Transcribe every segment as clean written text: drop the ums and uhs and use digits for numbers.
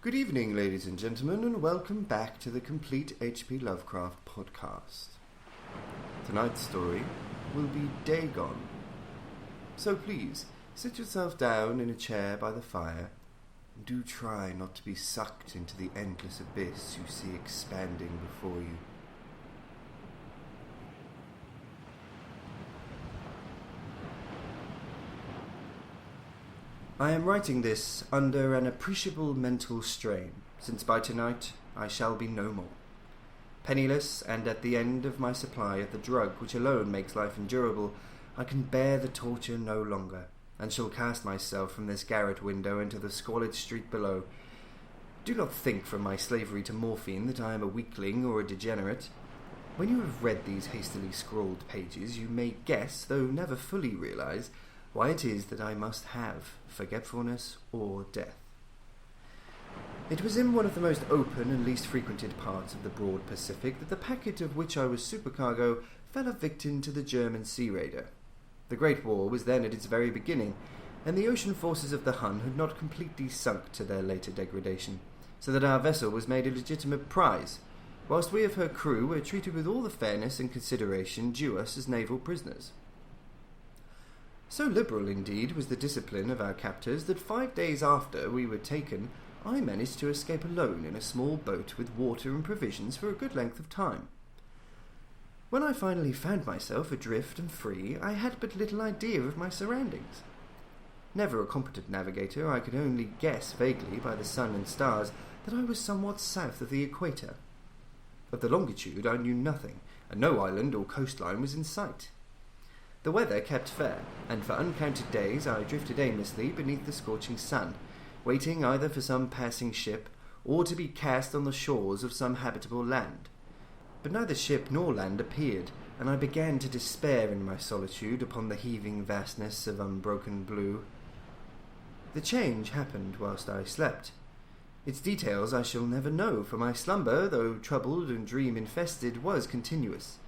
Good evening, ladies and gentlemen, and welcome back to the Complete HP Lovecraft Podcast. Tonight's story will be Dagon. So please, sit yourself down in a chair by the fire, and do try not to be sucked into the endless abyss you see expanding before you. I am writing this under an appreciable mental strain, since by tonight I shall be no more. Penniless and at the end of my supply of the drug which alone makes life endurable, I can bear the torture no longer, and shall cast myself from this garret window into the squalid street below. Do not think from my slavery to morphine that I am a weakling or a degenerate. When you have read these hastily scrawled pages, you may guess, though never fully realize, why it is that I must have forgetfulness or death. It was in one of the most open and least frequented parts of the broad Pacific that the packet of which I was supercargo fell a victim to the German sea raider. The Great War was then at its very beginning, and the ocean forces of the Hun had not completely sunk to their later degradation, so that our vessel was made a legitimate prize, whilst we of her crew were treated with all the fairness and consideration due us as naval prisoners. So liberal, indeed, was the discipline of our captors that 5 days after we were taken, I managed to escape alone in a small boat with water and provisions for a good length of time. When I finally found myself adrift and free, I had but little idea of my surroundings. Never a competent navigator, I could only guess vaguely by the sun and stars that I was somewhat south of the equator. Of the longitude I knew nothing, and no island or coastline was in sight. The weather kept fair, and for uncounted days I drifted aimlessly beneath the scorching sun, waiting either for some passing ship or to be cast on the shores of some habitable land. But neither ship nor land appeared, and I began to despair in my solitude upon the heaving vastness of unbroken blue. The change happened whilst I slept. Its details I shall never know, for my slumber, though troubled and dream-infested, was continuous.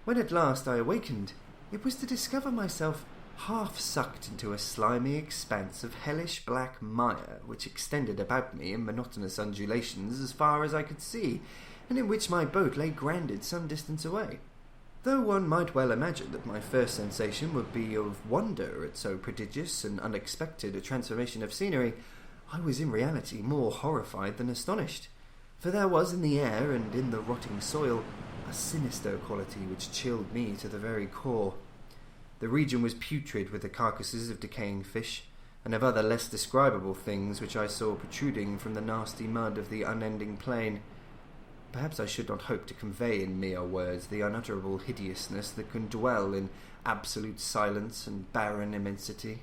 When at last I awakened, it was to discover myself half sucked into a slimy expanse of hellish black mire which extended about me in monotonous undulations as far as I could see, and in which my boat lay grounded some distance away. Though one might well imagine that my first sensation would be of wonder at so prodigious and unexpected a transformation of scenery, I was in reality more horrified than astonished, for there was in the air and in the rotting soil a sinister quality which chilled me to the very core. The region was putrid with the carcasses of decaying fish, and of other less describable things which I saw protruding from the nasty mud of the unending plain. Perhaps I should not hope to convey in mere words the unutterable hideousness that can dwell in absolute silence and barren immensity.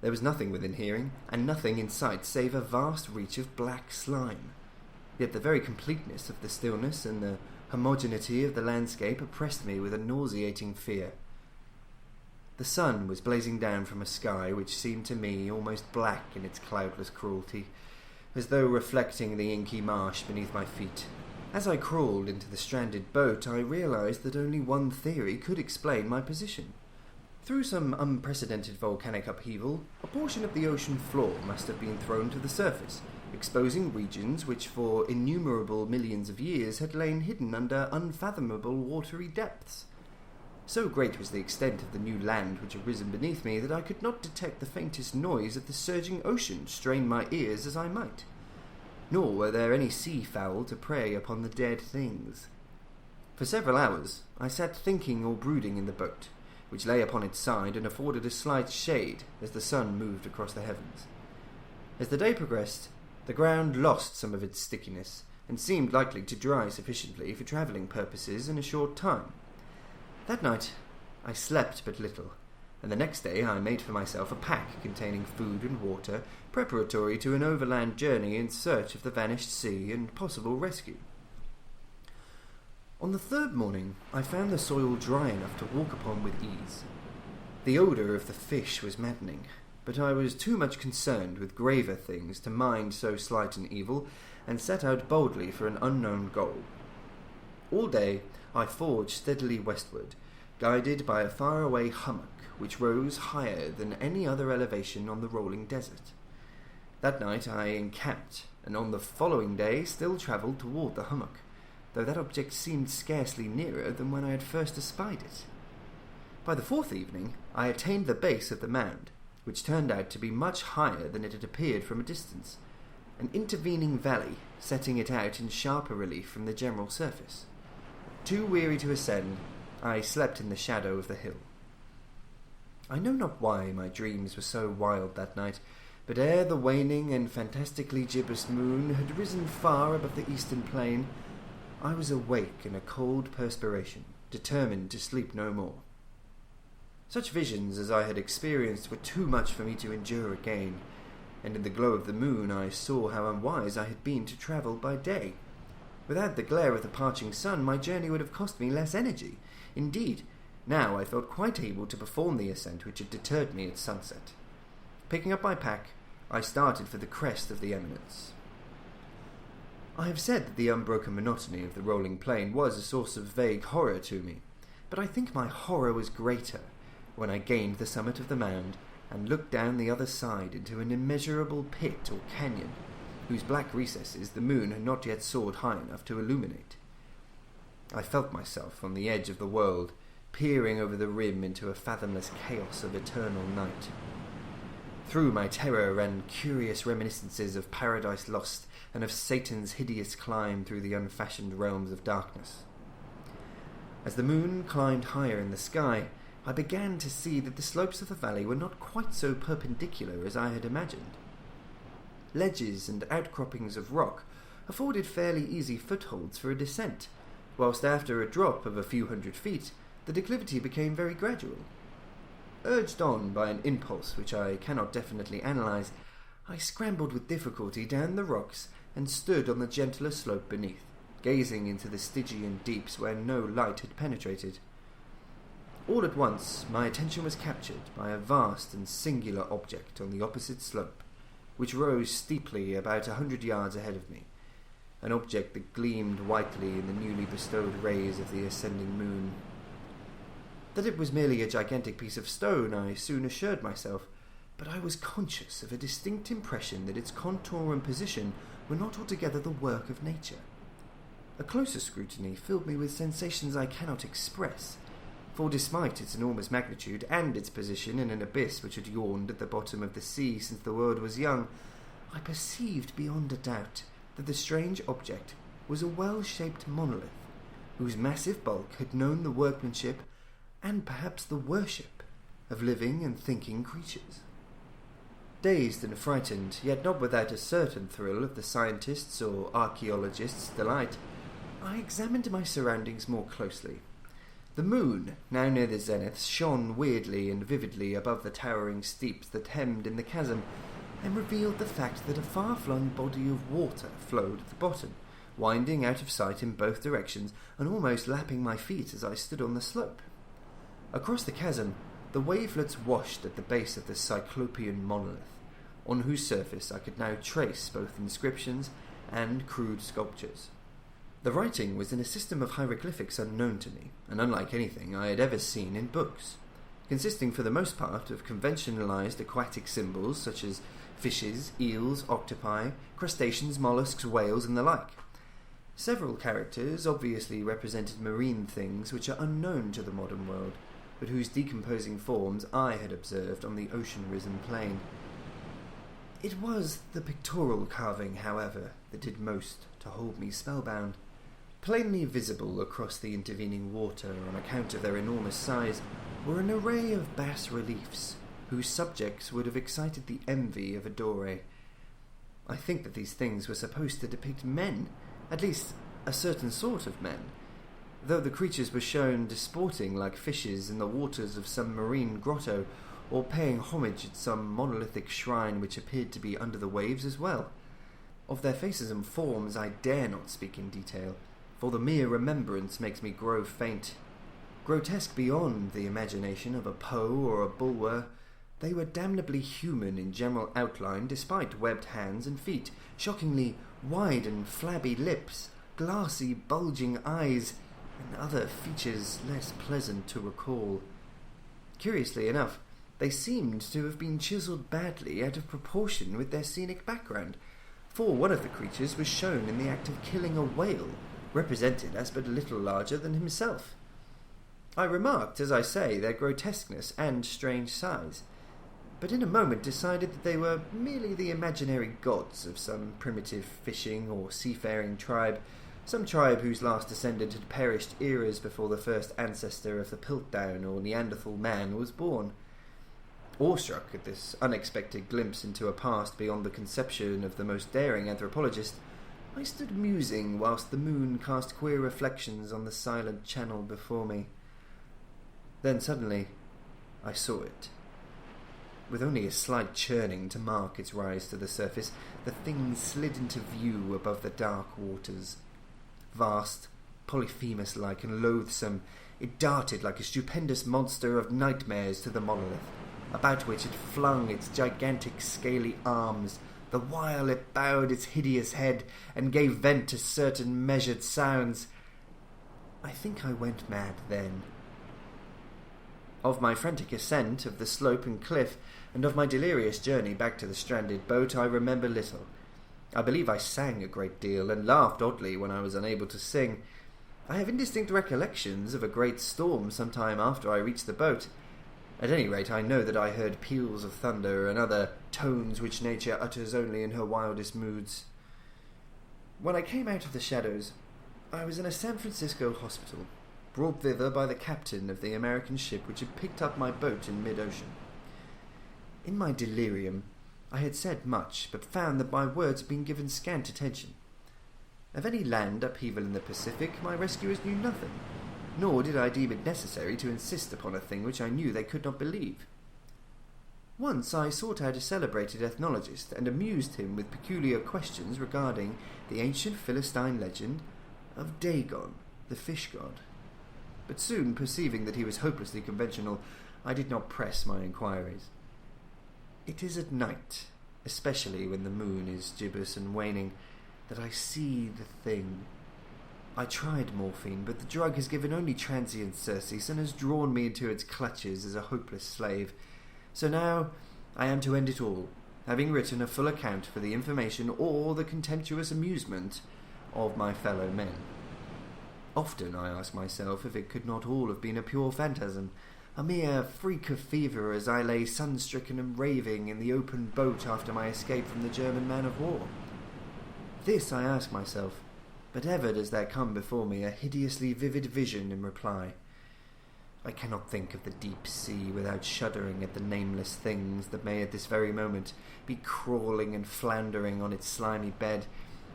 There was nothing within hearing, and nothing in sight save a vast reach of black slime. Yet the very completeness of the stillness and the homogeneity of the landscape oppressed me with a nauseating fear. The sun was blazing down from a sky which seemed to me almost black in its cloudless cruelty, as though reflecting the inky marsh beneath my feet. As I crawled into the stranded boat, I realized that only one theory could explain my position. Through some unprecedented volcanic upheaval, a portion of the ocean floor must have been thrown to the surface, exposing regions which for innumerable millions of years had lain hidden under unfathomable watery depths. So great was the extent of the new land which had risen beneath me that I could not detect the faintest noise of the surging ocean, strain my ears as I might. Nor were there any sea fowl to prey upon the dead things. For several hours I sat thinking or brooding in the boat, which lay upon its side and afforded a slight shade as the sun moved across the heavens. As the day progressed, the ground lost some of its stickiness, and seemed likely to dry sufficiently for travelling purposes in a short time. That night I slept but little, and the next day I made for myself a pack containing food and water, preparatory to an overland journey in search of the vanished sea and possible rescue. On the third morning I found the soil dry enough to walk upon with ease. The odour of the fish was maddening, but I was too much concerned with graver things to mind so slight an evil, and set out boldly for an unknown goal. All day I forged steadily westward, guided by a faraway hummock which rose higher than any other elevation on the rolling desert. That night I encamped, and on the following day still travelled toward the hummock, though that object seemed scarcely nearer than when I had first espied it. By the fourth evening I attained the base of the mound, which turned out to be much higher than it had appeared from a distance, an intervening valley setting it out in sharper relief from the general surface. Too weary to ascend, I slept in the shadow of the hill. I know not why my dreams were so wild that night, but ere the waning and fantastically gibbous moon had risen far above the eastern plain, I was awake in a cold perspiration, determined to sleep no more. Such visions as I had experienced were too much for me to endure again, and in the glow of the moon I saw how unwise I had been to travel by day. Without the glare of the parching sun, my journey would have cost me less energy. Indeed, now I felt quite able to perform the ascent which had deterred me at sunset. Picking up my pack, I started for the crest of the eminence. I have said that the unbroken monotony of the rolling plain was a source of vague horror to me, but I think my horror was greater when I gained the summit of the mound and looked down the other side into an immeasurable pit or canyon, whose black recesses the moon had not yet soared high enough to illuminate. I felt myself on the edge of the world, peering over the rim into a fathomless chaos of eternal night. Through my terror ran curious reminiscences of Paradise Lost and of Satan's hideous climb through the unfashioned realms of darkness. As the moon climbed higher in the sky, I began to see that the slopes of the valley were not quite so perpendicular as I had imagined. Ledges and outcroppings of rock afforded fairly easy footholds for a descent, whilst after a drop of a few hundred feet, the declivity became very gradual. Urged on by an impulse which I cannot definitely analyse, I scrambled with difficulty down the rocks and stood on the gentler slope beneath, gazing into the Stygian deeps where no light had penetrated. All at once my attention was captured by a vast and singular object on the opposite slope, which rose steeply about 100 yards ahead of me, an object that gleamed whitely in the newly bestowed rays of the ascending moon. That it was merely a gigantic piece of stone I soon assured myself, but I was conscious of a distinct impression that its contour and position were not altogether the work of nature. A closer scrutiny filled me with sensations I cannot express, for despite its enormous magnitude and its position in an abyss which had yawned at the bottom of the sea since the world was young, I perceived beyond a doubt that the strange object was a well-shaped monolith, whose massive bulk had known the workmanship and perhaps the worship of living and thinking creatures. Dazed and frightened, yet not without a certain thrill of the scientist's or archaeologist's delight, I examined my surroundings more closely. The moon, now near the zenith, shone weirdly and vividly above the towering steeps that hemmed in the chasm, and revealed the fact that a far-flung body of water flowed at the bottom, winding out of sight in both directions and almost lapping my feet as I stood on the slope. Across the chasm, the wavelets washed at the base of the cyclopean monolith, on whose surface I could now trace both inscriptions and crude sculptures. The writing was in a system of hieroglyphics unknown to me, and unlike anything I had ever seen in books, consisting for the most part of conventionalized aquatic symbols such as fishes, eels, octopi, crustaceans, mollusks, whales, and the like. Several characters obviously represented marine things which are unknown to the modern world, but whose decomposing forms I had observed on the ocean-risen plain. It was the pictorial carving, however, that did most to hold me spellbound. Plainly visible across the intervening water on account of their enormous size were an array of bas-reliefs, whose subjects would have excited the envy of a Doré. I think that these things were supposed to depict men, at least a certain sort of men, though the creatures were shown disporting like fishes in the waters of some marine grotto, or paying homage at some monolithic shrine which appeared to be under the waves as well. Of their faces and forms I dare not speak in detail, for the mere remembrance makes me grow faint. Grotesque beyond the imagination of a Poe or a Bulwer, they were damnably human in general outline despite webbed hands and feet, shockingly wide and flabby lips, glassy bulging eyes, and other features less pleasant to recall. Curiously enough, They seemed to have been chiselled badly out of proportion with their scenic background, for one of the creatures was shown in the act of killing a whale, represented as but little larger than himself. I remarked, as I say, their grotesqueness and strange size, but in a moment decided that they were merely the imaginary gods of some primitive fishing or seafaring tribe, some tribe whose last descendant had perished eras before the first ancestor of the Piltdown or Neanderthal man was born. Awestruck at this unexpected glimpse into a past beyond the conception of the most daring anthropologist, I stood musing whilst the moon cast queer reflections on the silent channel before me. Then suddenly I saw it. With only a slight churning to mark its rise to the surface, the thing slid into view above the dark waters. Vast, Polyphemus-like and loathsome, it darted like a stupendous monster of nightmares to the monolith, about which it flung its gigantic scaly arms, the while it bowed its hideous head and gave vent to certain measured sounds. I think I went mad then. Of my frantic ascent of the slope and cliff, and of my delirious journey back to the stranded boat, I remember little. I believe I sang a great deal, and laughed oddly when I was unable to sing. I have indistinct recollections of a great storm some time after I reached the boat. At any rate, I know that I heard peals of thunder and other tones which nature utters only in her wildest moods. When I came out of the shadows, I was in a San Francisco hospital, brought thither by the captain of the American ship which had picked up my boat in mid-ocean. In my delirium, I had said much, but found that my words had been given scant attention. Of any land upheaval in the Pacific, my rescuers knew nothing, nor did I deem it necessary to insist upon a thing which I knew they could not believe. Once I sought out a celebrated ethnologist, and amused him with peculiar questions regarding the ancient Philistine legend of Dagon, the fish god. But soon perceiving that he was hopelessly conventional, I did not press my inquiries. It is at night, especially when the moon is gibbous and waning, that I see the thing. I tried morphine, but the drug has given only transient surcease and has drawn me into its clutches as a hopeless slave. So now I am to end it all, having written a full account for the information or the contemptuous amusement of my fellow men. Often I ask myself if it could not all have been a pure phantasm, a mere freak of fever as I lay sun-stricken and raving in the open boat after my escape from the German man-of-war. This I ask myself, but ever does there come before me a hideously vivid vision in reply. I cannot think of the deep sea without shuddering at the nameless things that may at this very moment be crawling and floundering on its slimy bed,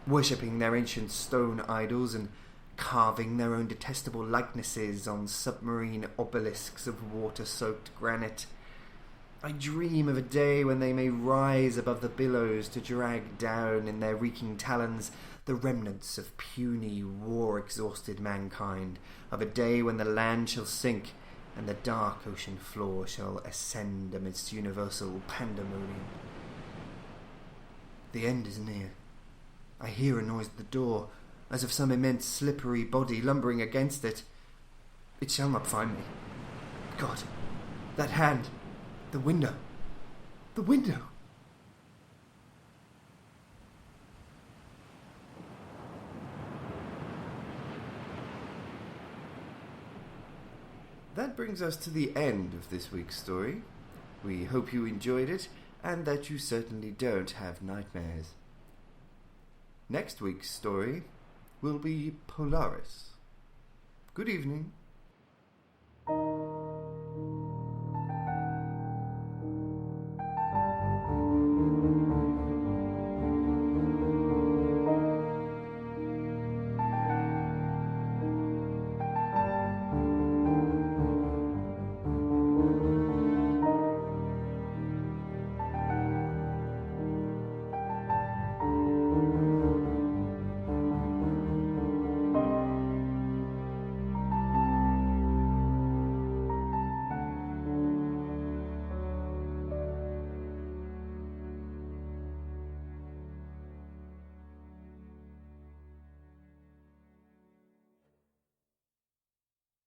worshipping their ancient stone idols and carving their own detestable likenesses on submarine obelisks of water-soaked granite. I dream of a day when they may rise above the billows to drag down in their reeking talons the remnants of puny, war-exhausted mankind, of a day when the land shall sink and the dark ocean floor shall ascend amidst universal pandemonium. The end is near. I hear a noise at the door, as of some immense slippery body lumbering against it. It shall not find me. God, that hand, the window, the window! That brings us to the end of this week's story. We hope you enjoyed it, and that you certainly don't have nightmares. Next week's story will be Polaris. Good evening.